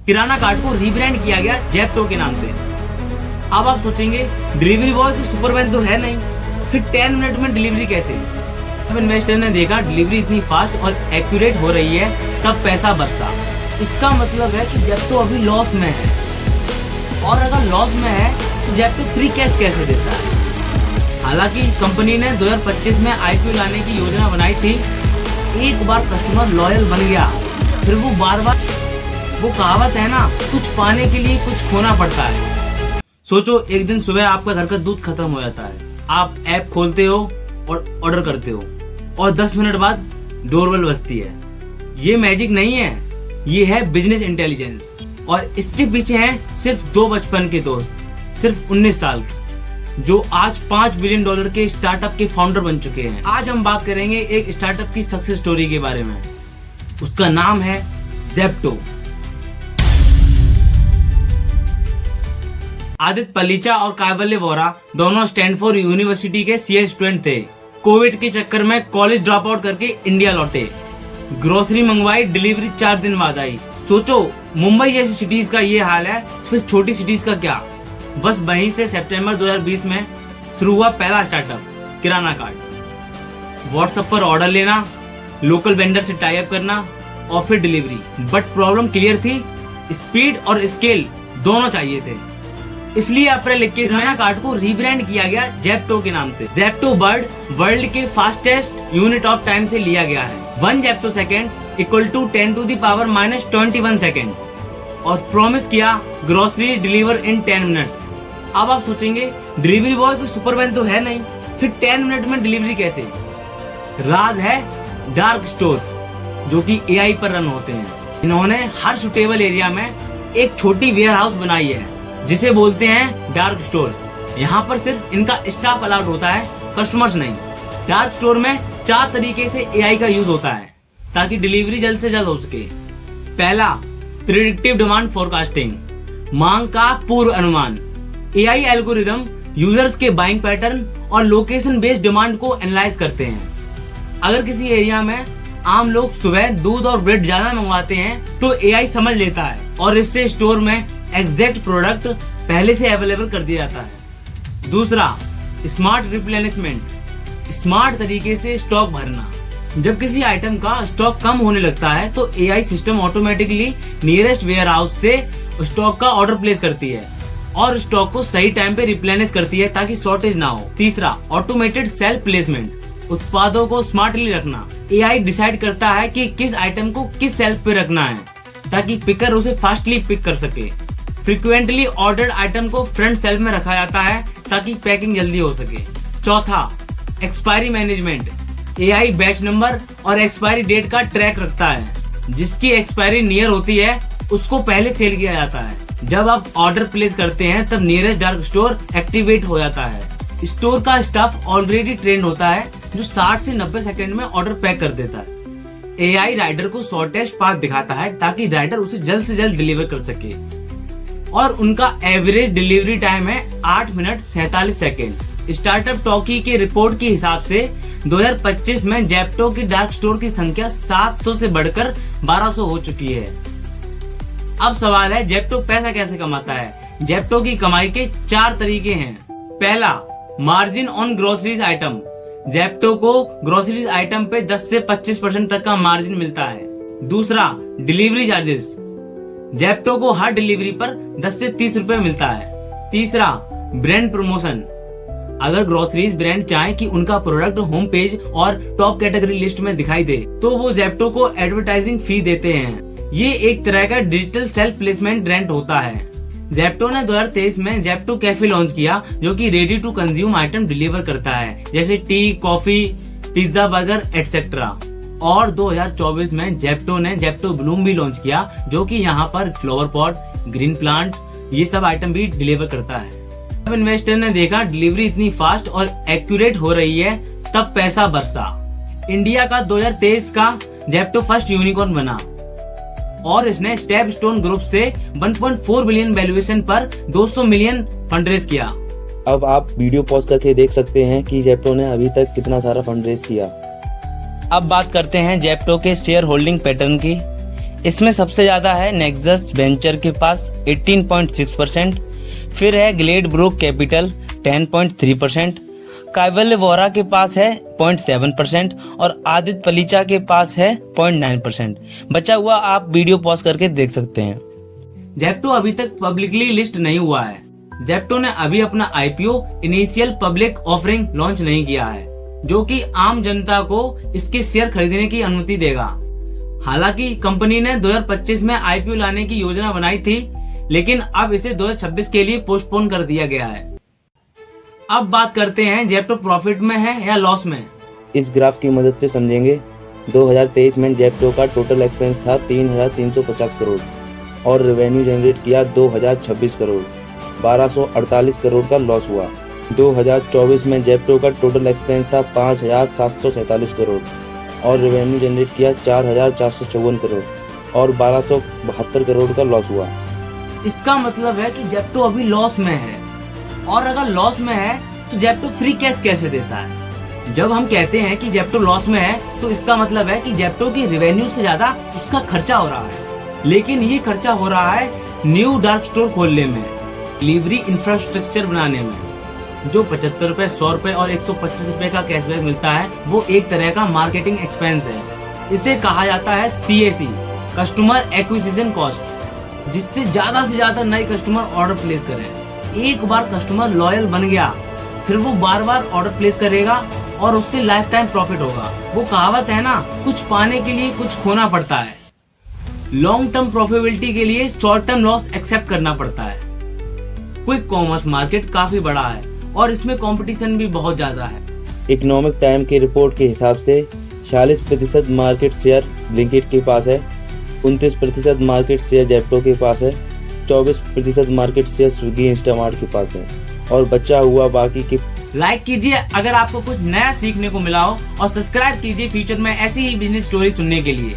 किराना cart को rebrand किया गया जेप्टो के नाम से। अब आप सोचेंगे डिलीवरी बॉय तो सुपरमैन तो है नहीं, फिर 10 मिनट में डिलीवरी कैसे? अब इन्वेस्टर ने देखा डिलीवरी इतनी फास्ट और एक्यूरेट हो रही है, तब पैसा बरसा। इसका मतलब है कि जेप्टो अभी लॉस में है, और अगर लॉस में है तो जेप्टो फ्री कैश कैसे देता है? हालांकि कंपनी ने 2025 में आईपीओ लाने की योजना बनाई थी। एक बार कस्टमर लॉयल बन गया, फिर वो बार बार, वो कहावत है ना, कुछ पाने के लिए कुछ खोना पड़ता है। सोचो एक दिन सुबह आपका घर का दूध खत्म हो जाता है, आप ऐप खोलते हो और ऑर्डर करते हो, और 10 मिनट बाद डोरबेल बजती है। ये मैजिक नहीं है, ये है बिजनेस इंटेलिजेंस। और इसके पीछे हैं सिर्फ 2 बचपन के दोस्त, सिर्फ 19 साल के, जो आज $5 बिलियन के स्टार्टअप के फाउंडर बन चुके हैं। आज हम बात करेंगे एक स्टार्टअप की सक्सेस स्टोरी के बारे में। उसका नाम है जेप्टो। आदित्य पलीचा और कायवल्य वोरा दोनों स्टैनफोर्ड यूनिवर्सिटी के सीए स्टूडेंट थे। कोविड के चक्कर में कॉलेज ड्रॉप आउट करके इंडिया लौटे। ग्रोसरी मंगवाई, डिलीवरी 4 दिन बाद आई। सोचो मुंबई जैसी सिटीज का ये हाल है, फिर छोटी सिटीज का क्या? बस वहीं से सितंबर 2020 में शुरू हुआ पहला स्टार्टअप, किराना कार्ट। व्हाट्सएप पर ऑर्डर लेना, लोकल वेंडर से टाई अप करना और फिर डिलीवरी। बट प्रॉब्लम क्लियर थी, स्पीड और स्केल दोनों चाहिए थे। इसलिए अप्रैल 21 में किराना कार्ट को रीब्रांड किया गया जेप्टो के नाम से। जेप्टो बर्ड वर्ल्ड के फास्टेस्ट यूनिट ऑफ टाइम से लिया गया है। 1 zepto second equal to 10⁻⁻21 second, और प्रॉमिस किया ग्रोसरीज डिलीवर इन 10 मिनट। अब आप सोचेंगे डिलीवरी बॉय तो सुपरमैन तो है नहीं, फिर 10 मिनट में डिलीवरी कैसे? राज है डार्क स्टोर्स, जो कि एआई पर रन होते हैं। इन्होंने हर सुटेबल एरिया में एक छोटी वेयर हाउस बनाई है, जिसे बोलते हैं डार्क स्टोर्स। यहाँ पर सिर्फ इनका स्टाफ अलाउड होता है, कस्टमर्स नहीं। डार्क स्टोर में 4 तरीके से एआई का यूज होता है ताकि डिलीवरी जल्द से जल्द हो सके। पहला, प्रिडिक्टिव डिमांड फोरकास्टिंग, मांग का पूर्व अनुमान। एआई एल्गोरिदम यूजर्स के बाइंग पैटर्न और लोकेशन बेस्ड डिमांड को एनालाइज करते हैं। अगर किसी एरिया में आम लोग सुबह दूध और ब्रेड ज्यादा मंगवाते हैं तो एआई समझ लेता है और इससे स्टोर में एग्जैक्ट प्रोडक्ट पहले से अवेलेबल कर दिया जाता है। दूसरा, स्मार्ट रिप्लेनिशमेंट, स्मार्ट तरीके से स्टॉक भरना। जब किसी आइटम का स्टॉक कम होने लगता है तो AI system automatically nearest warehouse से स्टॉक का ऑर्डर प्लेस करती है और स्टॉक को सही टाइम पे रिप्लेनिश करती है ताकि शॉर्टेज ना हो। तीसरा, ऑटोमेटेड सेल्फ प्लेसमेंट, उत्पादों को स्मार्टली रखना। एआई डिसाइड करता है कि किस आइटम को किस सेल्फ पे रखना है ताकि पिकर उसे फास्टली पिक कर सके। फ्रीक्वेंटली ऑर्डर्ड आइटम को फ्रंट सेल्फ में रखा जाता है ताकि पैकिंग जल्दी हो सके। चौथा, expiry management, AI batch number और एक्सपायरी डेट का ट्रैक रखता है। जिसकी एक्सपायरी नियर होती है उसको पहले सेल किया जाता है। जब आप ऑर्डर प्लेस करते हैं तब नियरेस्ट डार्क स्टोर एक्टिवेट हो जाता है। स्टोर का स्टाफ ऑलरेडी ट्रेंड होता है जो 60 से 90 सेकंड में ऑर्डर पैक कर देता है। एआई राइडर को शॉर्टेस्ट पाथ दिखाता है ताकि राइडर उसे जल्द से जल्द डिलीवर कर सके, और उनका एवरेज डिलीवरी टाइम है 8 मिनट 47 सेकेंड। स्टार्टअप टॉकी के रिपोर्ट के हिसाब से 2025 में जेप्टो की डार्क स्टोर की संख्या 700 से बढ़कर 1200 हो चुकी है। अब सवाल है जेप्टो पैसा कैसे कमाता है? जेप्टो की कमाई के 4 तरीके हैं। पहला, margin on groceries item. Zepto को ग्रोसरीज आइटम पे 10 से 25% तक का मार्जिन मिलता है। दूसरा, डिलीवरी चार्जेस। जेप्टो को हर डिलीवरी पर 10 से 30 रुपए मिलता है। तीसरा, ब्रांड प्रमोशन। अगर ग्रोसरीज ब्रांड चाहे कि उनका प्रोडक्ट होम पेज और टॉप कैटेगरी लिस्ट में दिखाई दे तो वो जेप्टो को एडवर्टाइजिंग फी देते हैं। ये एक तरह का डिजिटल सेल्फ प्लेसमेंट रेंट होता है। जेप्टो ने 2023 में जेप्टो कैफे लॉन्च किया, जो कि ready to consume item deliver करता है, जैसे tea, coffee, pizza, burger etcetera. और 2024 में जेप्टो ने जेप्टो ब्लूम भी लॉन्च किया, जो कि यहाँ पर फ्लावर पॉट, ग्रीन प्लांट, ये सब आइटम भी डिलीवर करता है। जब इन्वेस्टर ने देखा डिलीवरी इतनी फास्ट और एक्यूरेट हो रही है, तब पैसा बरसा। इंडिया का 2023 का जेप्टो फर्स्ट यूनिकॉर्न बना और इसने स्टेपस्टोन ग्रुप से 1.4 बिलियन वैल्यूएशन पर 200 मिलियन फंड रेज किया। अब आप वीडियो पॉज करके देख सकते हैं कि जेप्टो ने अभी तक कितना सारा फंड रेज किया। अब बात करते हैं जेप्टो के शेयर होल्डिंग पैटर्न की। इसमें सबसे ज्यादा है नेक्सस वेंचर के पास 18.6%, फिर है ग्लेड ब्रोक कैपिटल 10.3%, कैवल्य वोरा के पास है 0.7% और आदित्य पलीचा के पास है 0.9%। बचा हुआ आप वीडियो पॉज करके देख सकते हैं। जेप्टो अभी तक पब्लिकली लिस्ट नहीं हुआ है। जेप्टो ने अभी अपना IPO initial public offering launch नहीं किया है, जो कि आम जनता को इसके शेयर खरीदने की अनुमति देगा। हालांकि कंपनी ने 2025 में आईपीओ लाने की योजना बनाई थी, लेकिन अब इसे 2026 के लिए पोस्टपोन कर दिया गया है। अब बात करते हैं जेप्टो प्रॉफिट में है या लॉस में। इस ग्राफ की मदद से समझेंगे। 2023 में जेप्टो का टोटल एक्सपेंस था 3,350 करोड़ और रेवेन्यू जनरेट किया 2,026 करोड़, 1,248 करोड़ का लॉस हुआ। 2024 में जेप्टो का टोटल एक्सपेंस था 5,747 करोड़ और रेवेन्यू जनरेट किया 4,454 करोड़ और 1,272 करोड़ का लॉस हुआ। इसका मतलब है कि जेप्टो अभी लॉस में है, और अगर लॉस में है तो जेप्टो फ्री कैश कैसे देता है? जब हम कहते हैं कि जेप्टो लॉस में है तो इसका मतलब है कि जेप्टो की रेवेन्यू से ज्यादा उसका खर्चा हो रहा है। लेकिन ये खर्चा हो रहा है न्यू डार्क स्टोर खोलने में, डिलीवरी इंफ्रास्ट्रक्चर बनाने में। जो 75 रुपए, 100 रुपए और 125 रुपए का कैशबैक मिलता है, वो एक तरह का मार्केटिंग एक्सपेंस है। इसे कहा जाता है CAC, कस्टमर एक्विजिशन कॉस्ट, जिससे ज्यादा से ज्यादा नए कस्टमर ऑर्डर प्लेस करें। एक बार कस्टमर लॉयल बन गया, फिर वो बार बार ऑर्डर प्लेस करेगा और उससे लाइफ टाइम प्रॉफिट होगा। वो कहावत है ना, कुछ पाने के लिए कुछ खोना पड़ता है। लॉन्ग टर्म प्रॉफिटेबिलिटी के लिए शॉर्ट टर्म लॉस एक्सेप्ट करना पड़ता है। क्विक कॉमर्स मार्केट काफी बड़ा है और इसमें कंपटीशन भी बहुत ज्यादा है। इकोनॉमिक टाइम की रिपोर्ट के हिसाब से 46% मार्केट शेयर ब्लिंकिट के पास है, 29% मार्केट शेयर जेप्टो के पास है, 24% मार्केट शेयर स्विगी इंस्टामार्ट के पास है और बचा हुआ बाकी के। लाइक कीजिए अगर आपको कुछ नया सीखने को मिला हो और सब्सक्राइब कीजिए फ्यूचर में ऐसी ही बिजनेस स्टोरी सुनने के लिए।